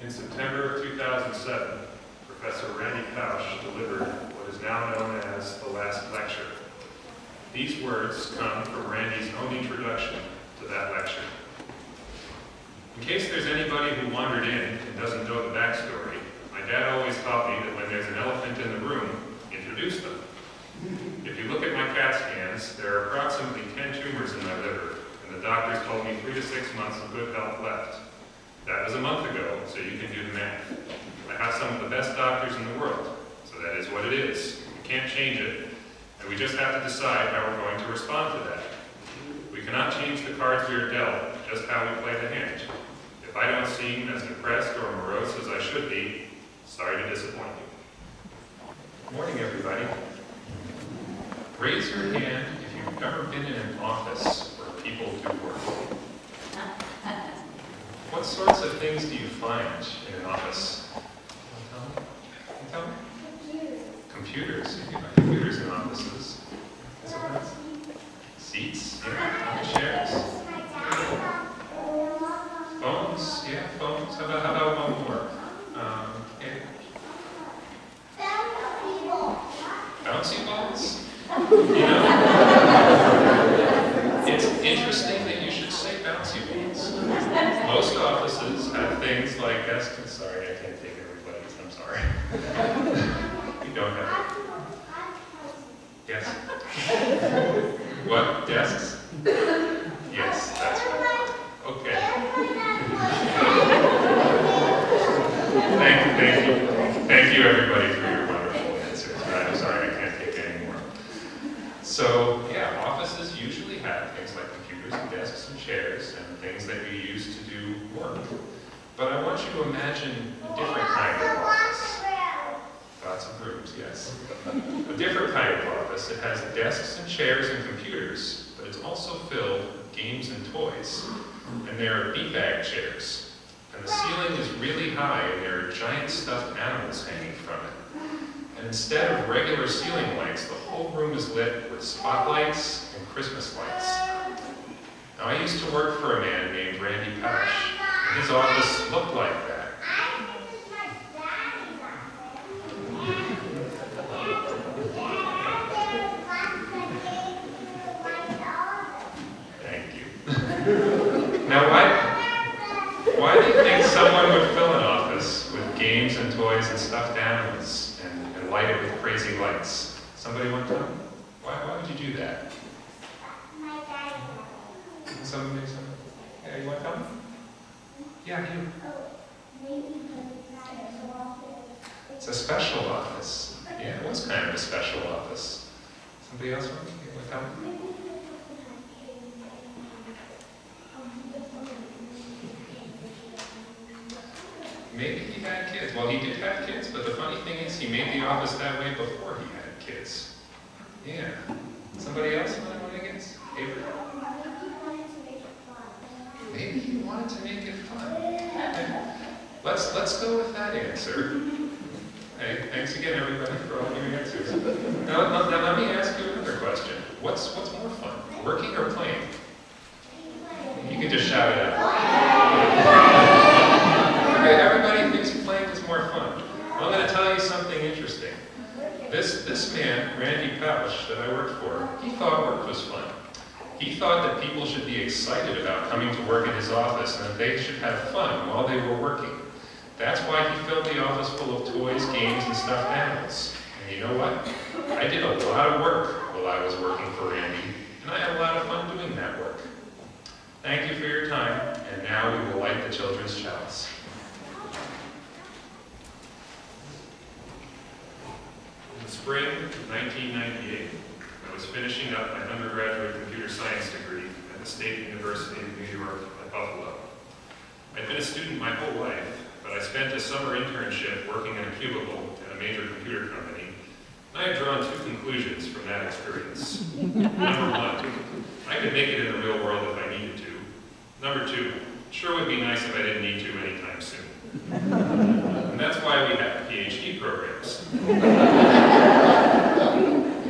In September of 2007, Professor Randy Pausch delivered what is now known as the last lecture. These words come from Randy's own introduction to that lecture. In case there's anybody who wandered in and doesn't know the backstory, my dad always taught me that when there's an elephant in the room, introduce them. If you look at my CAT scans, there are approximately 10 tumors in my liver, and the doctors told me 3 to 6 months of good health left. That was a month ago, so you can do the math. I have some of the best doctors in the world, so that is what it is. We can't change it, and we just have to decide how we're going to respond to that. We cannot change the cards we are dealt, just how we play the hand. If I don't seem as depressed or morose as I should be, sorry to disappoint you. Good morning, everybody. Raise your hand if you've ever been in an office where people do work. What sorts of things do you find in an office? Can you tell me? Computers. You find computers in offices. Seats, yeah, chairs. Phones, yeah, phones. How about one more? Bouncy balls? You know, it's interesting that you should say bouncy balls. Most offices have things like desks. Sorry, I can't take everybody's. I'm sorry. We don't have it. Yes. What? Desks? Yes, that's right. Okay. Thank you, everybody, for your wonderful answers. I'm sorry, I can't take any more. So, yeah, offices usually have things like computers and desks and chairs and things that you use to do work. But I want you to imagine a different kind of office. Lots of rooms, yes. A different kind of office. It has desks and chairs and computers, but it's also filled with games and toys. And there are beanbag chairs. And the ceiling is really high, and there are giant stuffed animals hanging from it. And instead of regular ceiling lights, the whole room is lit with spotlights and Christmas lights. Now, I used to work for a man named Randy Pausch, and his office looked like that. Thank you. Now, why do you think someone would fill an office with games and toys and stuffed animals and light it with crazy lights? Somebody want to tell me? Why would you do that? My daddy. Somebody? Yeah, you want to tell me? Yeah, you. Maybe because it's not a special office. It's a special office. Yeah, it was kind of a special office. Somebody else want to tell me? Maybe he had kids. Well, he did have kids, but the funny thing is he made the office that way before he had kids. Yeah. Somebody else want to guess? Avery? Maybe he wanted to make it fun. Okay. Let's go with that answer. Hey, thanks again, everybody, for all your answers. Now let me ask you another question. What's more fun, working or playing? You can just shout it out. Okay, everybody thinks playing is more fun. Well, I'm going to tell you something interesting. This man, Randy Pausch, that I worked for, he thought work was fun. He thought that people should be excited about coming to work in his office and that they should have fun while they were working. That's why he filled the office full of toys, games, and stuffed animals. And you know what? I did a lot of work while I was working for Randy, and I had a lot of fun doing that work. Thank you for your time, and now we will light the children's chalice. In the spring of 1998, I was finishing up my undergraduate computer science degree at the State University of New York at Buffalo. I'd been a student my whole life, but I spent a summer internship working in a cubicle at a major computer company, and I had drawn 2 conclusions from that experience. Number 1, I could make it in the real world if I needed to. Number 2, sure would be nice if I didn't need to anytime soon. And that's why we have PhD programs.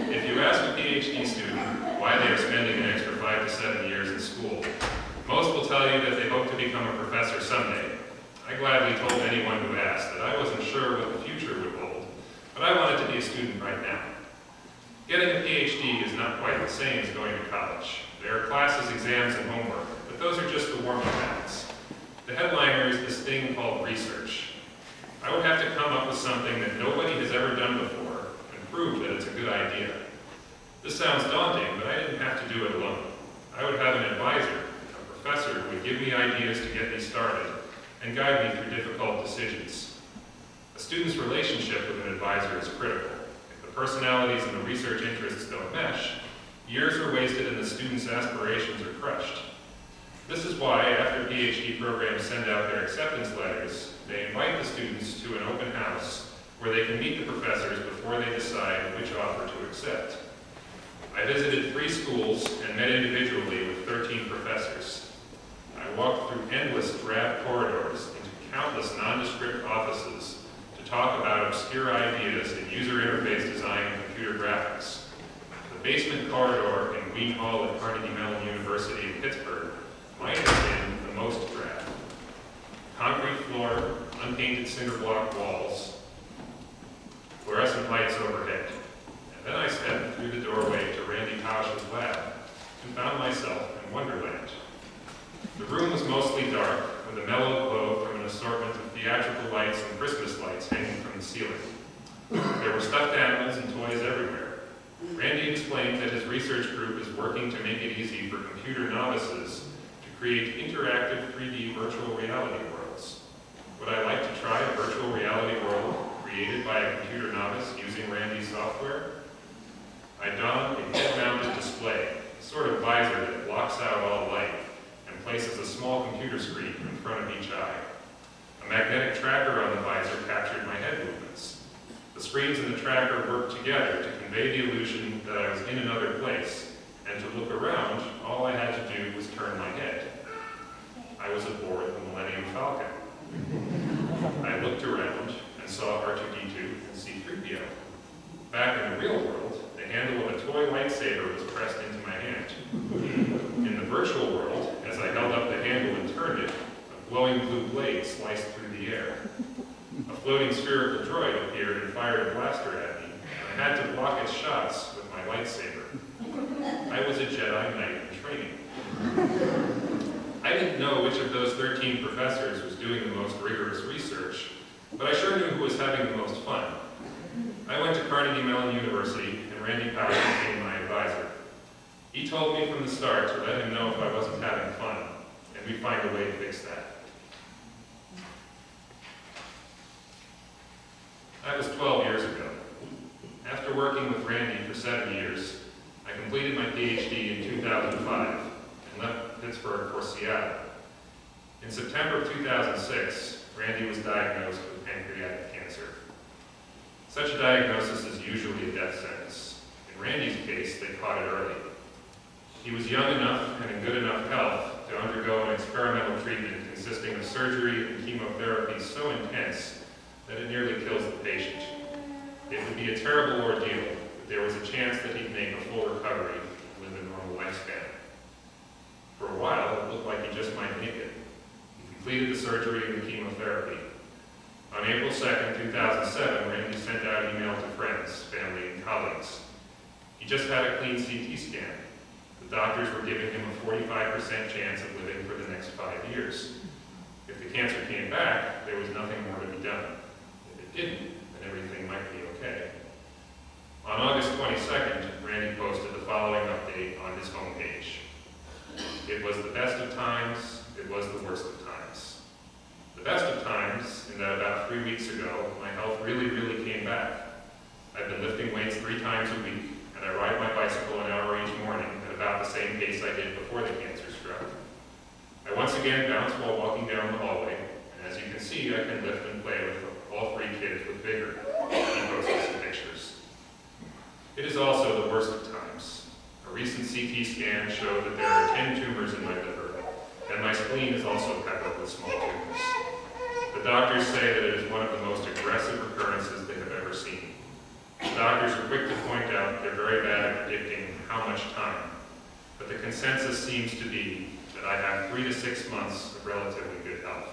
If you ask a PhD student why they are spending an extra 5 to 7 years in school, most will tell you that they hope to become a professor someday. I gladly told anyone who asked that I wasn't sure what the future would hold, but I wanted to be a student right now. Getting a PhD is not quite the same as going to college. There are classes, exams, and homework, but those are just the warm-up acts. The headliner is this thing called research. I would have to come up with something that nobody has ever done before and prove that it's a good idea. This sounds daunting, but I didn't have to do it alone. I would have an advisor, a professor who would give me ideas to get me started and guide me through difficult decisions. A student's relationship with an advisor is critical. If the personalities and the research interests don't mesh, years are wasted and the student's aspirations are crushed. This is why, after PhD programs send out their acceptance letters, they invite the students to an open house where they can meet the professors before they decide which offer to accept. I visited 3 schools and met individually with 13 professors. I walked through endless drab corridors into countless nondescript offices to talk about obscure ideas in user interface design and computer graphics. The basement corridor in Wien Hall at Carnegie Mellon University in Pittsburgh might have been the most drab. Concrete floor, unpainted cinder block walls, fluorescent lights overhead. And then I stepped through the doorway to Randy Pausch's lab and found myself in Wonderland. The room was mostly dark, with a mellow glow from an assortment of theatrical lights and Christmas lights hanging from the ceiling. There were stuffed animals and toys everywhere. Randy explained that his research group is working to make it easy for computer novices to create interactive 3D virtual reality worlds. Would I like to try a virtual reality world created by a computer novice using Randy's software? I donned a head-mounted display, a sort of visor that blocks out all light and places a small computer screen in front of each eye. A magnetic tracker on the visor captured my head movements. The screens and the tracker worked together to convey the illusion that I was in another place, and to look around, all I had to do was turn my head. I was aboard the Millennium Falcon. I looked around and saw R2-D2 and C-3PO. Back in the real world, the handle of a toy lightsaber was pressed into my hand. In the virtual world, as I held up the handle and turned it, a glowing blue blade sliced through the air. A floating spherical droid appeared and fired a blaster at me. I had to block its shots with my lightsaber. I was a Jedi Knight in training. I didn't know which of those 13 professors was doing the most rigorous research, but I sure knew who was having the most fun. I went to Carnegie Mellon University, and Randy Pausch became my advisor. He told me from the start to let him know if I wasn't having fun, and we'd find a way to fix that. That was 12 years ago. After working with Randy for 7 years, I completed my PhD in 2005 and left Pittsburgh for Seattle. In September of 2006, Randy was diagnosed with pancreatic cancer. Such a diagnosis is usually a death sentence. In Randy's case, they caught it early. He was young enough and in good enough health to undergo an experimental treatment consisting of surgery and chemotherapy so intense that it nearly kills the patient. It would be a terrible ordeal, but there was a chance that he'd make a full recovery and live a normal lifespan. For a while, it looked like he just might make it. He completed the surgery and the chemotherapy. On April 2nd, 2007, Randy sent out email to friends, family, and colleagues. He just had a clean CT scan. The doctors were giving him a 45% chance of living for the next 5 years. If the cancer came back, there was nothing more to be done. If it didn't, then everything might be okay. On August 22nd, Randy posted the following update on his homepage. It was the best of times, it was the worst of times. The best of times, in that about 3 weeks ago, my health really came back. I've been lifting weights 3 times a week, and I ride my bicycle an hour each morning at about the same pace I did before the cancer struck. I once again bounce while walking down the hallway, and as you can see, I can lift and play with all 3 kids with vigor. He posted some pictures. It is also the worst of times. A recent CT scan showed that there are 10 tumors in my liver, and my spleen is also peppered with small tumors. The doctors say that it is one of the most aggressive recurrences they have ever seen. The doctors are quick to point out they're very bad at predicting how much time, but the consensus seems to be that I have 3 to 6 months of relatively good health.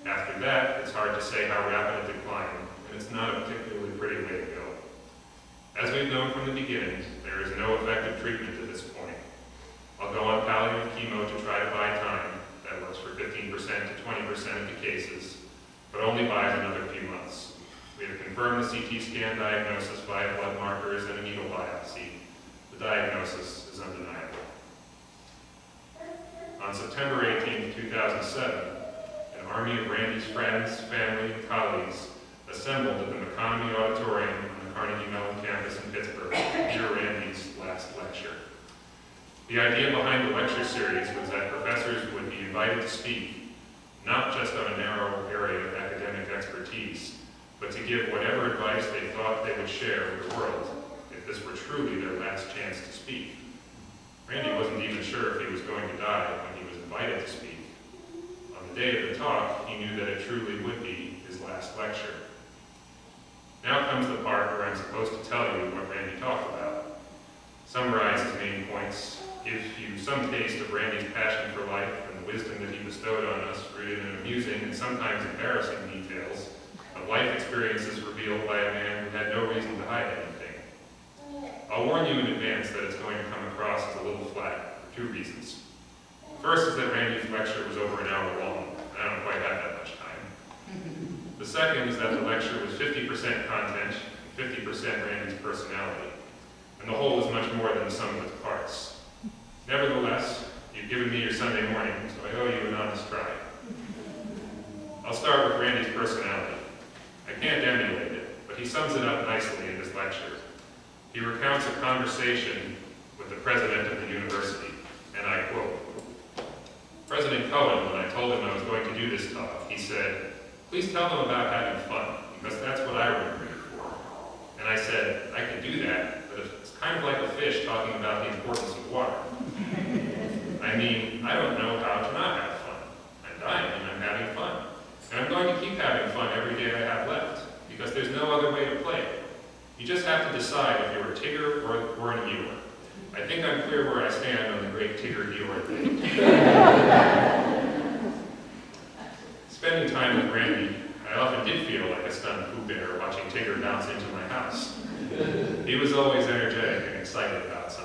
After that, hard to say how rapid a decline, and it's not a particularly pretty way to go. As we've known from the beginning, there is no effective treatment at this point. I'll go on palliative chemo to try to buy time. That works for 15% to 20% of the cases, but only buys another few months. We have confirmed the CT scan diagnosis via blood markers and a needle biopsy. The diagnosis is undeniable. On September 18, 2007, an army of Randy's friends, family, and colleagues assembled at the McConomy Auditorium on the Carnegie Mellon campus in Pittsburgh to hear Randy's last lecture. The idea behind the lecture series was that professors would be invited to speak, not just on a narrow area of academic expertise, but to give whatever advice they thought they would share with the world if this were truly their last chance to speak. Randy wasn't even sure if he was going to die when he was invited to speak. On the day of the talk, he knew that it truly would be his last lecture. Now comes the part where I'm supposed to tell you what Randy talked about. Summarize his main points, give you some taste of Randy's passion for life and the wisdom that he bestowed on us, rooted in amusing and sometimes embarrassing details of life experiences revealed by a man who had no reason to hide anything. I'll warn you in advance that it's going to come across as a little flat for two reasons. First is that Randy's lecture was over an hour long, and I don't quite have that much time. The second is that the lecture was 50% content and 50% Randy's personality, and the whole is much more than the sum of its parts. Nevertheless, you've given me your Sunday morning, so I owe you an honest try. I'll start with Randy's personality. I can't emulate it, but he sums it up nicely in his lecture. He recounts a conversation with the president of the university, and I quote, "President Cohen, when I told him I was going to do this talk, he said, 'Please tell them about having fun, because that's what I remember you for.' And I said, 'I can do that, but it's kind of like a fish talking about the importance of water.' I mean, I don't know how to not have fun. I'm dying and I'm having fun. And I'm going to keep having fun every day I have left, because there's no other way to play it. You just have to decide if you're a Tigger or an Eeyore. I think I'm clear where I stand on the great Tigger-Eeyore thing." Spending time with Randy, I often did feel like a stunned Pooh Bear watching Tigger bounce into my house. He was always energetic and excited about something.